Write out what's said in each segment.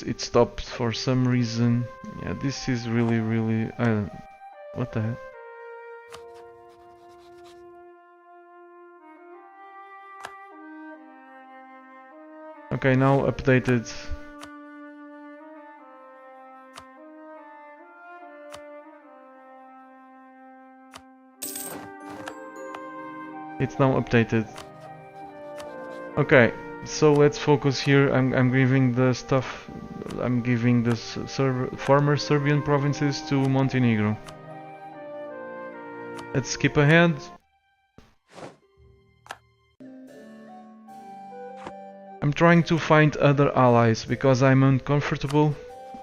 it stopped for some reason. Yeah, this is really what the heck? Okay, now updated. It's now updated. Okay, so let's focus here. I'm giving the stuff. I'm giving the former Serbian provinces to Montenegro. Let's skip ahead. I'm trying to find other allies because I'm uncomfortable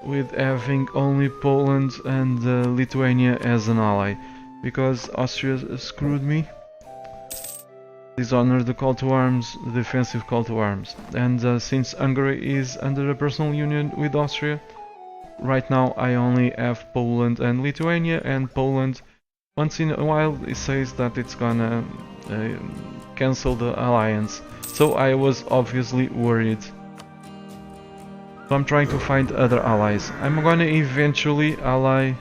with having only Poland and Lithuania as an ally, because Austria screwed me. Dishonor the call to arms, the defensive call to arms. And since Hungary is under a personal union with Austria, right now I only have Poland and Lithuania, and Poland once in a while it says that it's gonna cancel the alliance. So I was obviously worried. So I'm trying to find other allies. I'm gonna eventually ally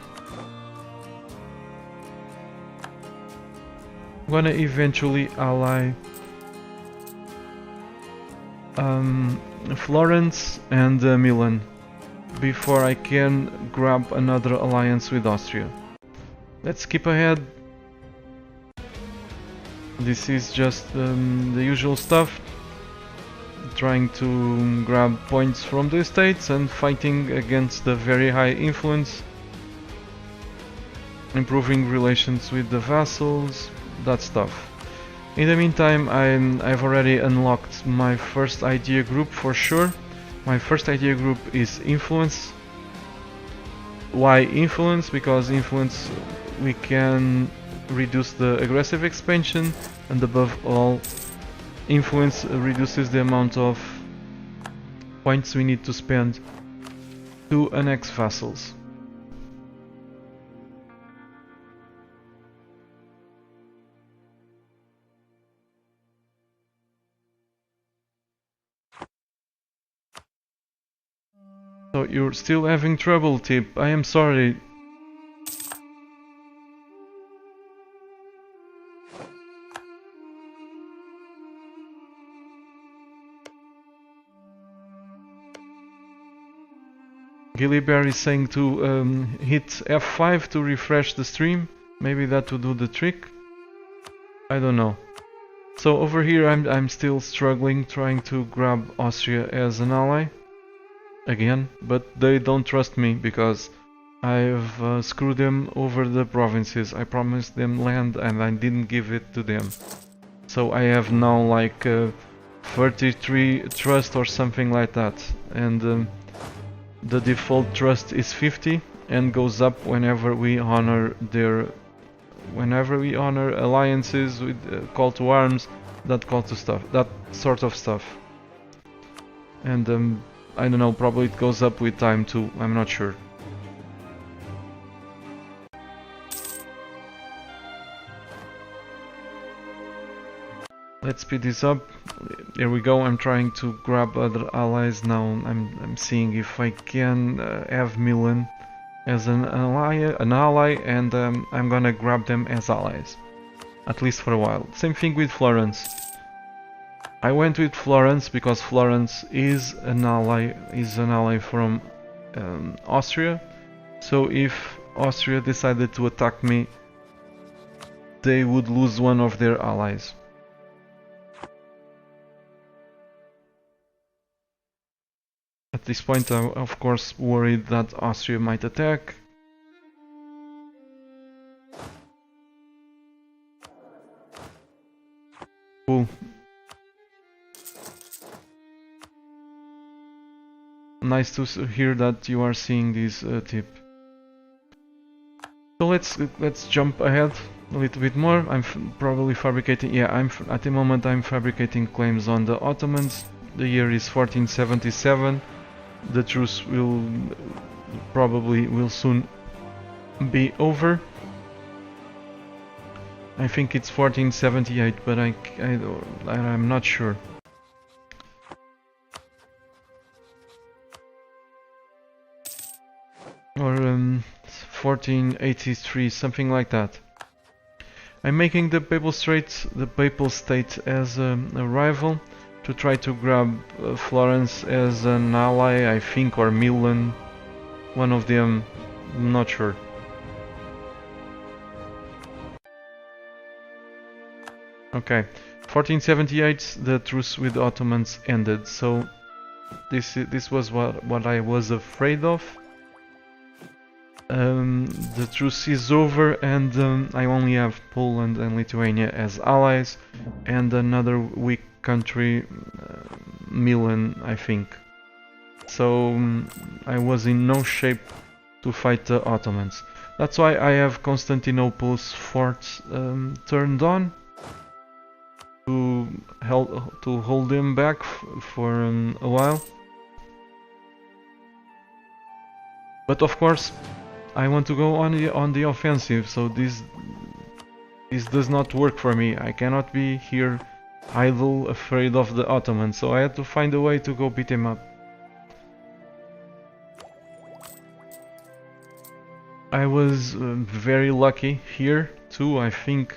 Florence and Milan before I can grab another alliance with Austria. Let's skip ahead. This is just the usual stuff, trying to grab points from the states and fighting against the very high influence, improving relations with the vassals, that stuff. In the meantime, I've already unlocked my first idea group for sure. My first idea group is influence. Why influence? Because influence we can reduce the aggressive expansion, and above all, influence reduces the amount of points we need to spend to annex vassals. So you're still having trouble, Tip. I am sorry. Gillibear is saying to hit F5 to refresh the stream. Maybe that will do the trick. I don't know. So over here I'm still struggling, trying to grab Austria as an ally. Again, but they don't trust me because I've screwed them over the provinces. I promised them land and I didn't give it to them. So I have now like 33 trust or something like that, and the default trust is 50 and goes up whenever we honor alliances with call to arms, that sort of stuff. And I don't know, probably it goes up with time too, I'm not sure. Let's speed this up. Here we go. I'm trying to grab other allies now. I'm seeing if I can have Milan as an ally, and I'm gonna grab them as allies, at least for a while. Same thing with Florence. I went with Florence because Florence is an ally from Austria. So if Austria decided to attack me, they would lose one of their allies. At this point, I'm of course worried that Austria might attack. Cool. Nice to hear that you are seeing this tip. So let's jump ahead a little bit more. I'm probably fabricating. Yeah, at the moment I'm fabricating claims on the Ottomans. The year is 1477. The truce will soon be over. I think it's 1478, but I'm not sure. or 1483, something like that. I'm making the Papal State as a rival to try to grab Florence as an ally, I think, or Milan, one of them, I'm not sure. Okay, 1478, the truce with the Ottomans ended, so this was what I was afraid of. The truce is over, and I only have Poland and Lithuania as allies, and another weak country, Milan, I think. So I was in no shape to fight the Ottomans. That's why I have Constantinople's fort turned on to hold them back for a while. But of course, I want to go on the offensive, so this does not work for me. I cannot be here idle, afraid of the Ottomans, so I had to find a way to go beat them up. I was very lucky here too, I think.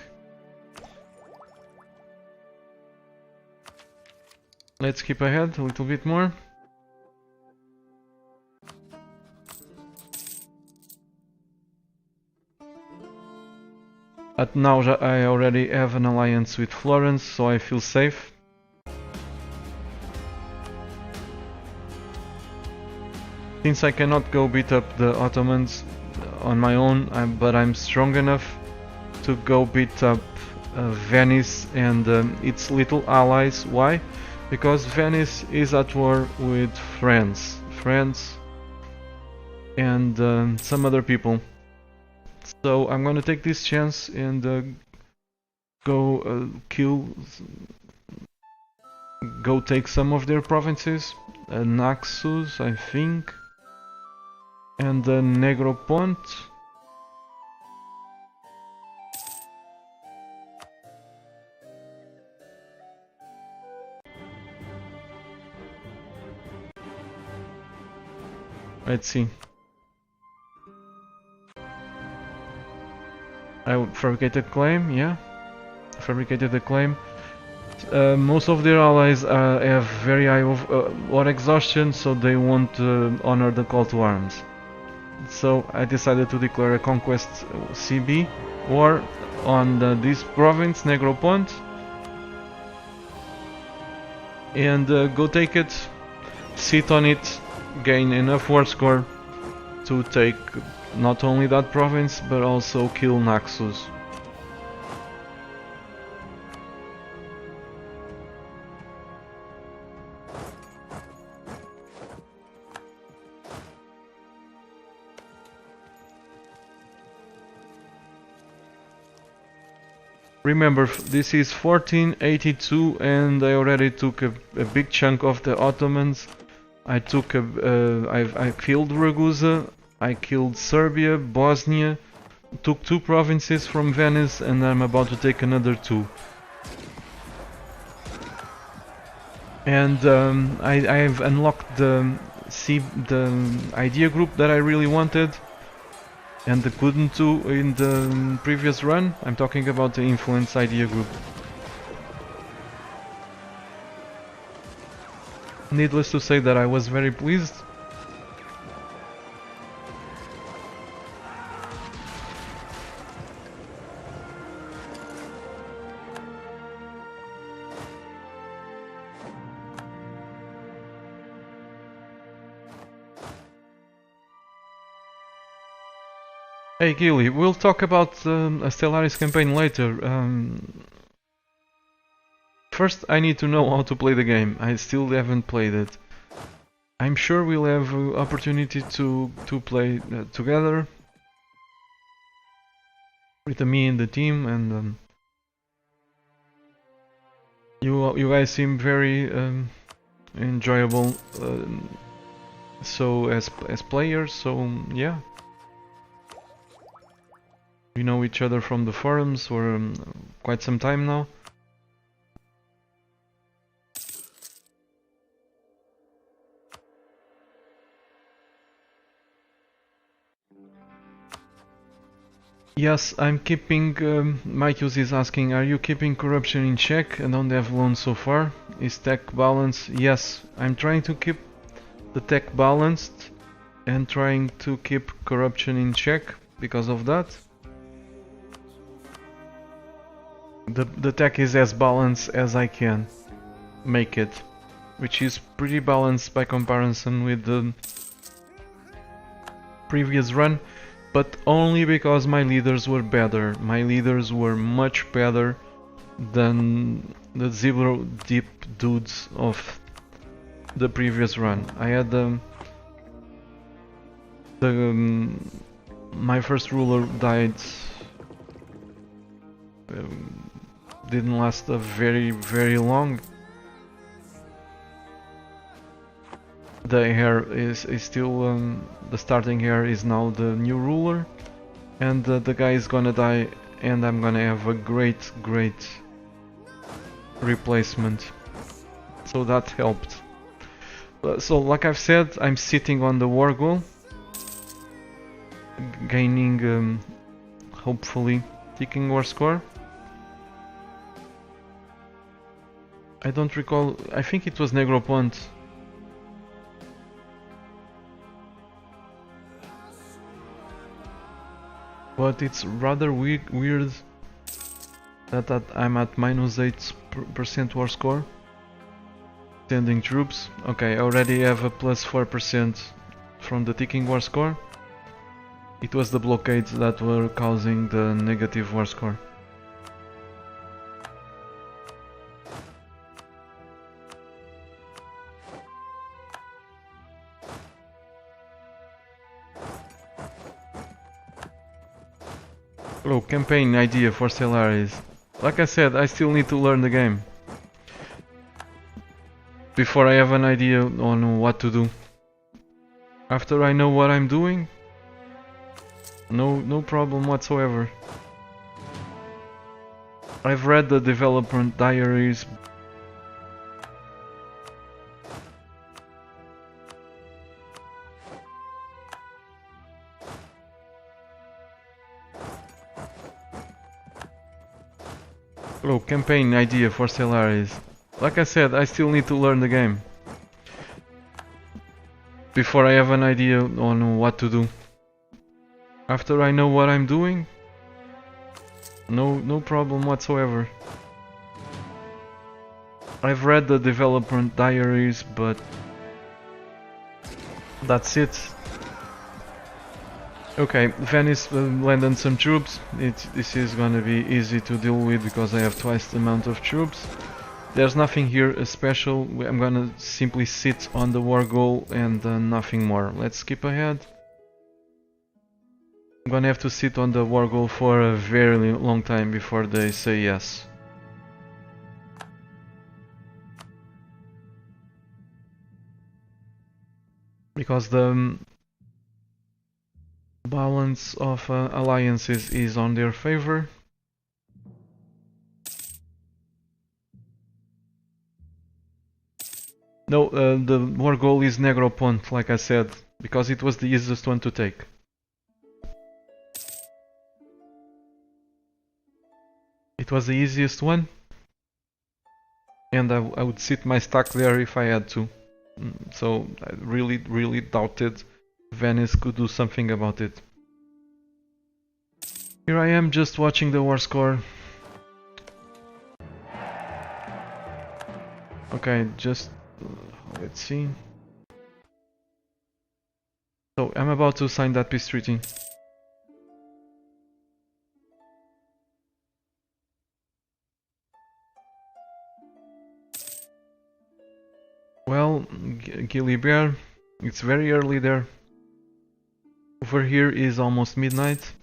Let's keep ahead a little bit more. At now I already have an alliance with Florence, so I feel safe. Since I cannot go beat up the Ottomans on my own, but I'm strong enough to go beat up Venice and its little allies. Why? Because Venice is at war with France and some other people. So I'm gonna take this chance and go take some of their provinces, Naxos, I think, and Negropont. Let's see. I fabricated claim, yeah. Fabricated the claim. Most of their allies have very high war exhaustion, so they won't honor the call to arms. So I decided to declare a conquest CB war on this province, Negropont, and go take it, sit on it, gain enough war score to take not only that province, but also kill Naxos. Remember, this is 1482 and I already took a big chunk of the Ottomans. I took I killed Ragusa, I killed Serbia, Bosnia, took 2 provinces from Venice, and I'm about to take another 2. And I've unlocked the idea group that I really wanted and couldn't do in the previous run. I'm talking about the influence idea group. Needless to say that I was very pleased. Hey Gilly, we'll talk about a Stellaris campaign later. First I need to know how to play the game. I still haven't played it. I'm sure we'll have opportunity to play together with me and the team, and you guys seem very enjoyable so as players, so yeah. We know each other from the forums for quite some time now. Yes, I'm keeping. Mikeus is asking, are you keeping corruption in check? I don't have loans so far. Is tech balanced? Yes, I'm trying to keep the tech balanced and trying to keep corruption in check because of that. The tech is as balanced as I can make it, which is pretty balanced by comparison with the previous run, but only because my leaders were better. My leaders were much better than the zero deep dudes of the previous run. I had my first ruler died. Didn't last a very long. The heir is still the starting heir is now the new ruler, and the guy is gonna die, and I'm gonna have a great replacement. So that helped. So like I've said, I'm sitting on the war goal, gaining hopefully ticking war score. I don't recall, I think it was Negropont. But it's rather weird that I'm at minus 8% war score. Sending troops. Okay, I already have a plus 4% from the ticking war score. It was the blockades that were causing the negative war score. Oh, campaign idea for Stellaris. Like I said, I still need to learn the game before I have an idea on what to do. After I know what I'm doing, no problem whatsoever. I've read the development diaries. Oh, campaign idea for Stellaris. Like I said, I still need to learn the game before I have an idea on what to do. After I know what I'm doing, no problem whatsoever. I've read the development diaries, but that's it. Okay, Venice landed some troops. This is gonna be easy to deal with because I have twice the amount of troops. There's nothing here special. I'm gonna simply sit on the war goal and nothing more. Let's skip ahead. I'm gonna have to sit on the war goal for a very long time before they say yes. Because the balance of alliances is on their favor. No, the war goal is Negropont, like I said, because it was the easiest one to take. It was the easiest one, and I would sit my stack there if I had to. So I really doubted Venice could do something about it. Here I am just watching the war score. Okay, just let's see. So I'm about to sign that peace treaty. Well, Gilly Bear, it's very early there. Over here is almost midnight.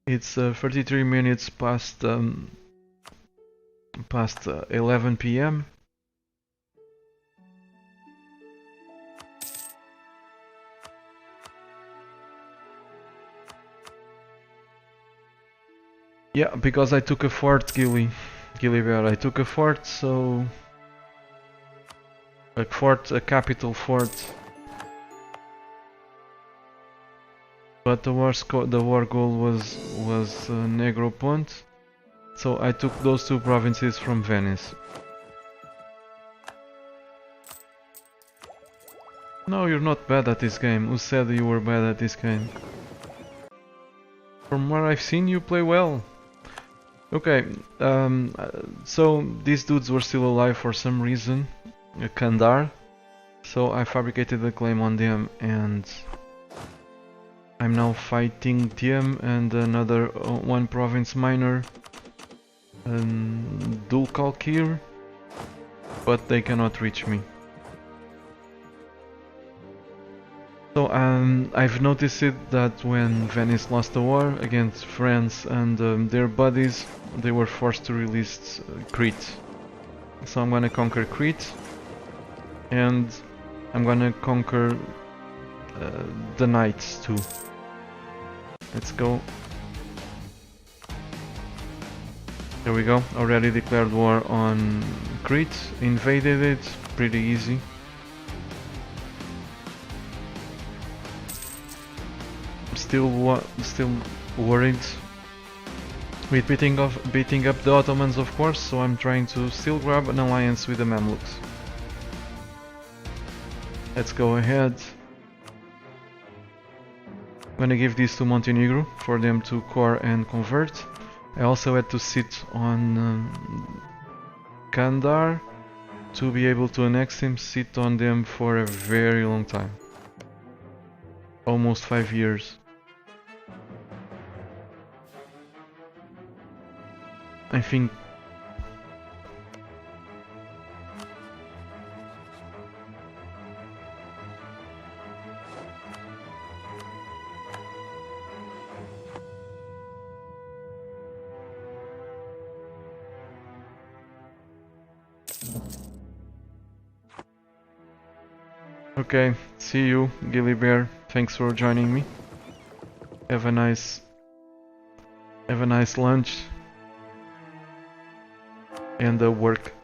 It's 33 minutes past 11 p.m. Yeah, because I took a fort, Gilly Bear. I took a fort, so a capital fort. but the war goal was Negropont, so I took those two provinces from Venice. No, you're not bad at this game. Who said you were bad at this game? From what I've seen, you play well. Okay, so these dudes were still alive for some reason, Kandar. So I fabricated a claim on them, and I'm now fighting them and another one province minor, Dulkalkir, but they cannot reach me. So I've noticed it that when Venice lost the war against France and their buddies, they were forced to release Crete. So I'm gonna conquer Crete, and I'm gonna conquer the knights too. Let's go. There we go. Already declared war on Crete. Invaded it. Pretty easy. Still worried with beating up the Ottomans, of course, so I'm trying to still grab an alliance with the Mamluks. Let's go ahead. I'm gonna give these to Montenegro for them to core and convert. I also had to sit on Kandar to be able to annex him, sit on them for a very long time. Almost 5 years. I think okay, see you, Gilly Bear. Thanks for joining me. Have a nice lunch and work.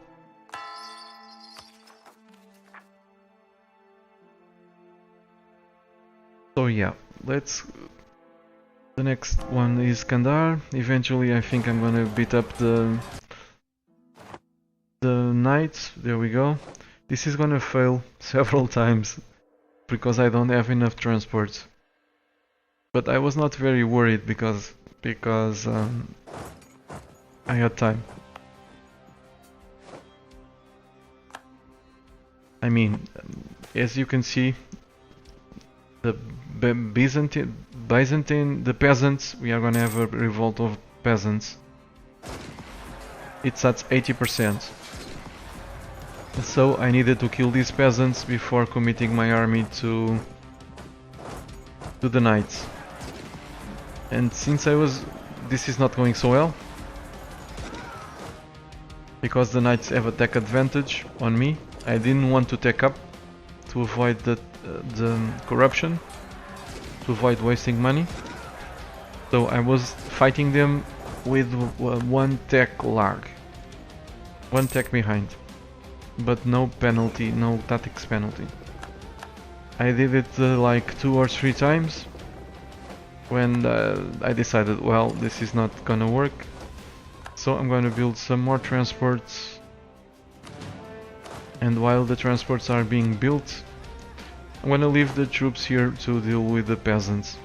So yeah, let's. The next one is Kandar. Eventually, I think I'm gonna beat up the knights. There we go. This is gonna fail several times because I don't have enough transports. But I was not very worried because I had time. I mean, as you can see, the Byzantine, the peasants, we are gonna have a revolt of peasants. It's at 80%. So I needed to kill these peasants before committing my army to the knights. And since this is not going so well, because the knights have attack advantage on me, I didn't want to take up to avoid the corruption, to avoid wasting money. So I was fighting them with one tech lag, one tech behind, but no penalty, no tactics penalty. I did it like 2 or 3 times when I decided, well, this is not gonna work, so I'm gonna build some more transports. And while the transports are being built, I'm gonna leave the troops here to deal with the peasants.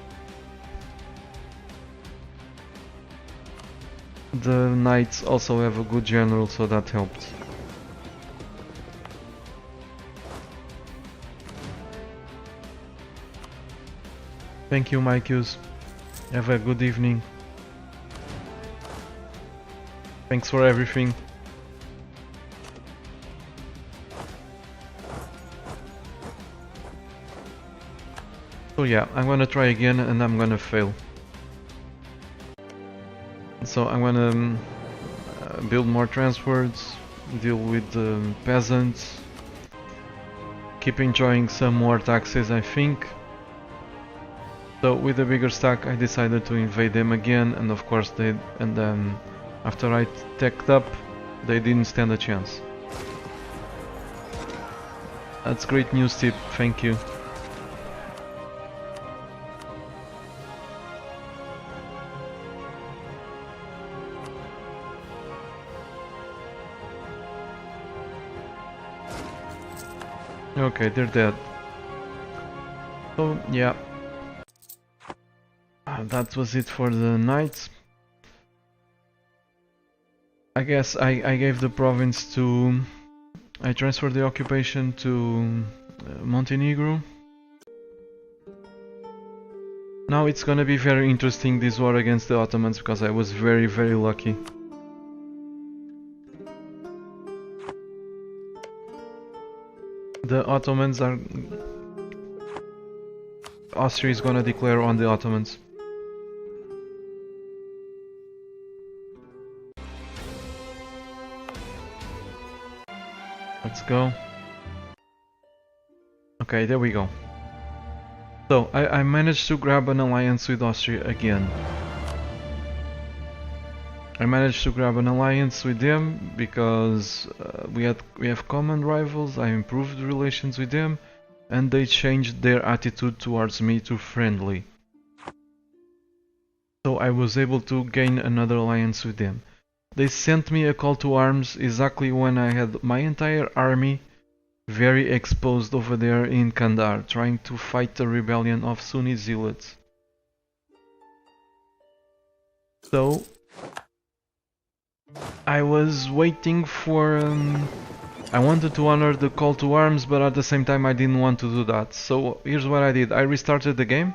The knights also have a good general, so that helped. Thank you, Mikeus. Have a good evening. Thanks for everything. So yeah, I'm gonna try again and I'm gonna fail. So I'm gonna build more transports, deal with the peasants, keep enjoying some more taxes, I think. So with a bigger stack I decided to invade them again, and of course after I teched up, they didn't stand a chance. That's great news, Tip, thank you. Okay, they're dead. So, yeah. That was it for the night. I guess I gave the province to... I transferred the occupation to Montenegro. Now it's gonna be very interesting, this war against the Ottomans, because I was very, very lucky. The Ottomans are... Austria is gonna declare on the Ottomans. Let's go. Okay, there we go. So, I managed to grab an alliance with Austria again. I managed to grab an alliance with them because we have common rivals. I improved relations with them, and they changed their attitude towards me to friendly. So I was able to gain another alliance with them. They sent me a call to arms exactly when I had my entire army very exposed over there in Kandahar, trying to fight the rebellion of Sunni zealots. So I was waiting for... I wanted to honor the call to arms, but at the same time I didn't want to do that. So here's what I did. I restarted the game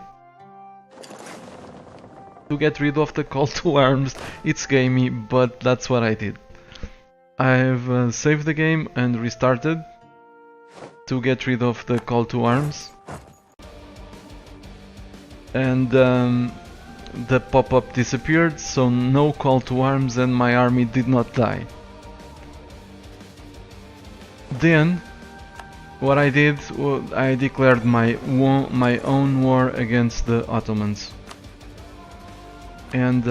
to get rid of the call to arms. It's gamey, but that's what I did. I've saved the game and restarted to get rid of the call to arms. And the pop-up disappeared, so no call to arms and my army did not die. Then, what I did was I declared my own war against the Ottomans. And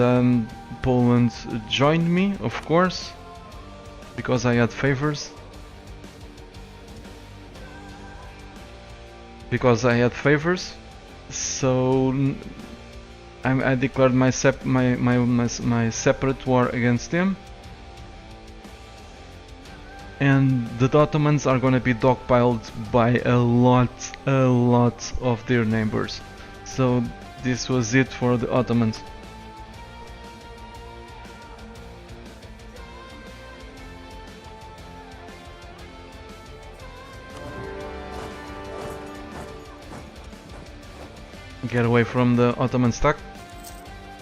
Poland joined me, of course, because I had favors. So I declared my separate war against them. And the Ottomans are gonna be dogpiled by a lot of their neighbors. So this was it for the Ottomans. Get away from the Ottoman stack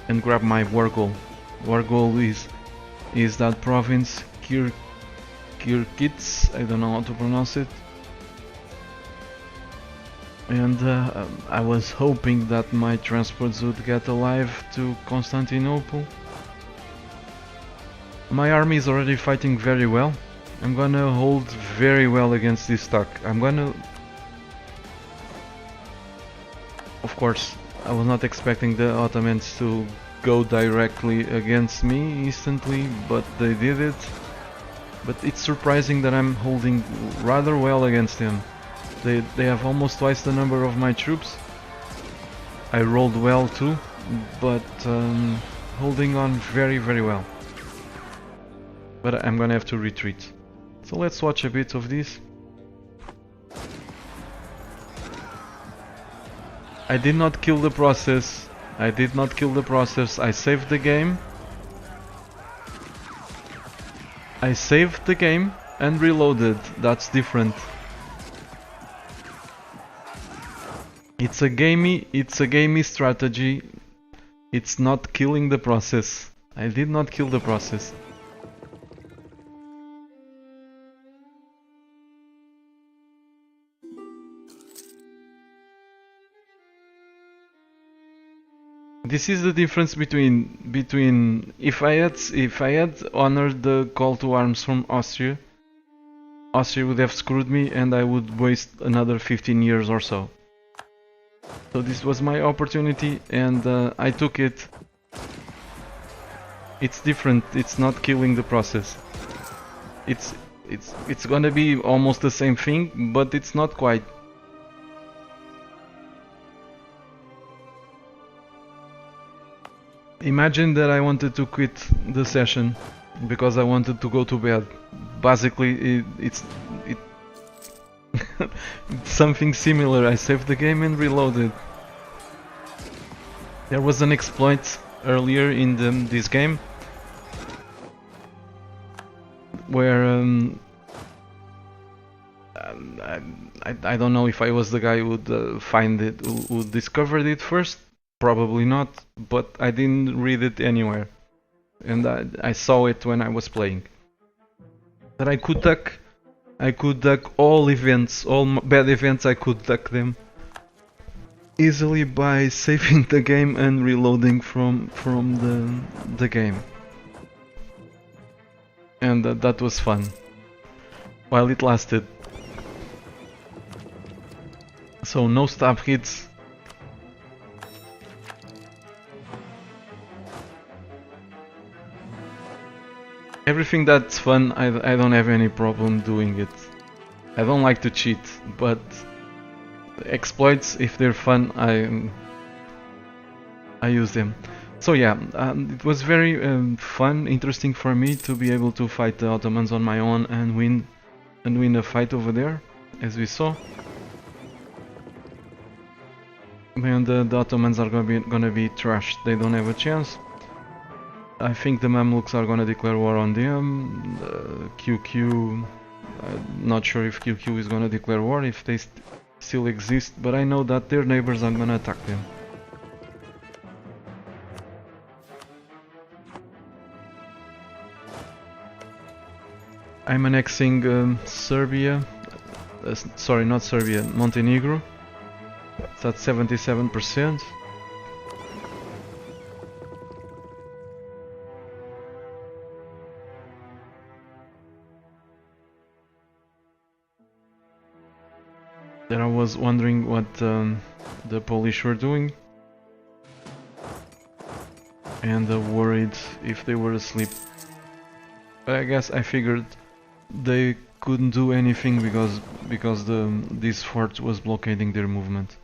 and grab my war goal. War goal is that province Kirkits, I don't know how to pronounce it. And I was hoping that my transports would get alive to Constantinople. My army is already fighting very well. I'm gonna hold very well against this stack. Of course, I was not expecting the Ottomans to go directly against me instantly, but they did it. But it's surprising that I'm holding rather well against them. They have almost twice the number of my troops. I rolled well too, but holding on very, very well. But I'm gonna have to retreat. So let's watch a bit of this. I did not kill the process. I saved the game. I saved the game and reloaded. That's different. It's a gamey strategy. It's not killing the process. I did not kill the process. This is the difference between if I had honored the call to arms from Austria would have screwed me and I would waste another 15 years or so. So this was my opportunity and I took it. It's different. It's not killing the process. It's gonna be almost the same thing, but it's not quite. Imagine that I wanted to quit the session because I wanted to go to bed. Basically, Something similar. I saved the game and reloaded. There was an exploit earlier in this game where I don't know if I was the guy who would find it, who discovered it first. Probably not, but I didn't read it anywhere, and I saw it when I was playing. That I could duck all events, all bad events. I could duck them easily by saving the game and reloading from the game, and that was fun while it lasted. So no stab hits. Everything that's fun, I don't have any problem doing it. I don't like to cheat, but exploits, if they're fun, I use them. So yeah, it was very fun, interesting for me to be able to fight the Ottomans on my own and win a fight over there, as we saw. And the Ottomans are gonna be trashed. They don't have a chance. I think the Mamluks are gonna declare war on them. QQ, not sure if QQ is gonna declare war, if they still exist, but I know that their neighbors are gonna attack them. I'm annexing Serbia, sorry, not Serbia, Montenegro. It's at 77%. Then I was wondering what the Polish were doing, and worried if they were asleep. But I guess I figured they couldn't do anything because this fort was blockading their movement.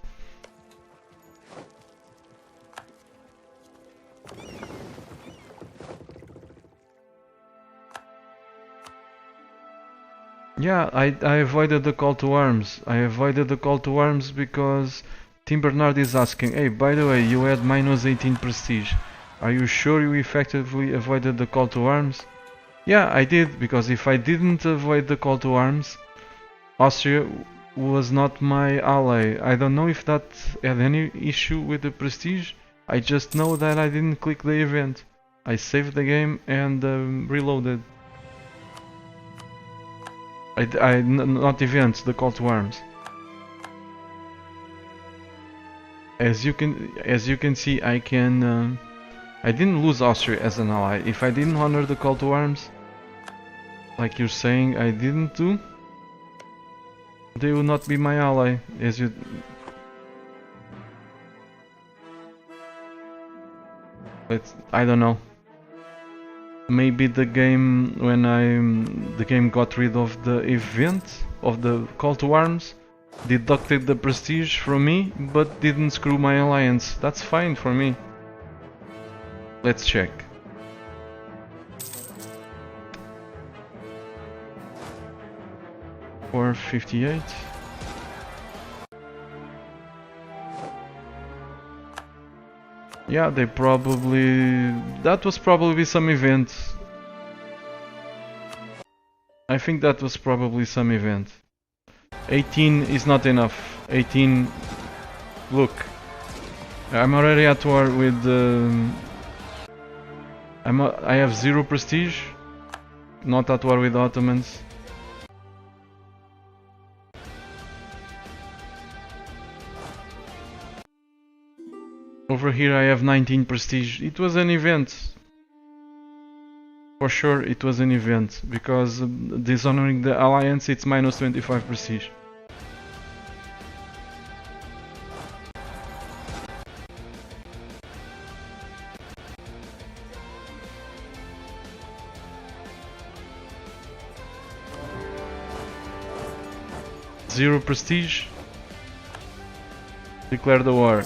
Yeah, I avoided the call to arms. I avoided the call to arms because Tim Bernard is asking, hey, by the way, you had minus 18 prestige. Are you sure you effectively avoided the call to arms? Yeah, I did, because if I didn't avoid the call to arms, Austria was not my ally. I don't know if that had any issue with the prestige. I just know that I didn't click the event. I saved the game and reloaded. Not events, the call to arms. As you can see, I didn't lose Austria as an ally. If I didn't honor the call to arms, like you're saying I didn't do, they would not be my ally. I don't know. Maybe the game, when the game got rid of the event of the call to arms, deducted the prestige from me, but didn't screw my alliance. That's fine for me. Let's check. Or 58. Yeah, that was probably some event. I think that was probably some event. 18 is not enough. 18, look. I'm already at war with I have 0 prestige. Not at war with the Ottomans. Over here I have 19 prestige. It was an event. For sure it was an event, because dishonoring the alliance, it's minus 25 prestige. Zero prestige. Declare the war.